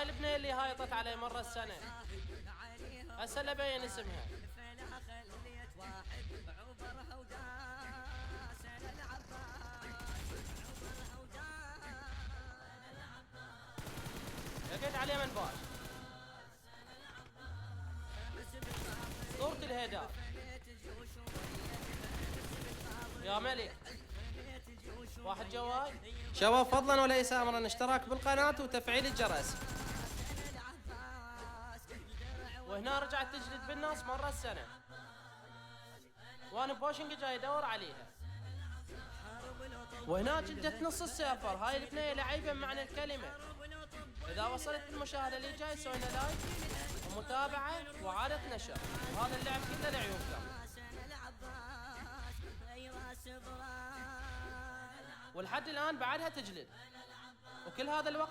هاي البنية اللي هايطت علي مرة السنة، هسه لبين اسمها. لقيت عليه منباش صورة الهدى يا ملك. واحد جواي شباب، فضلا وليس امرا اشتراك بالقناة وتفعيل الجرس. وهنا رجعت تجلد بالناس مرة السنة، وانا بوشنج جاي ادور عليها. وهنا جلدت نص السيرفر. هاي البنية لعيبة بمعنى الكلمة. اذا وصلت المشاهدة اللي جاي سوينا لايك ومتابعة وعادة نشر، وهذا اللعب كله لعيونكم. ولحد الان بعدها تجلد، وكل هذا الوقت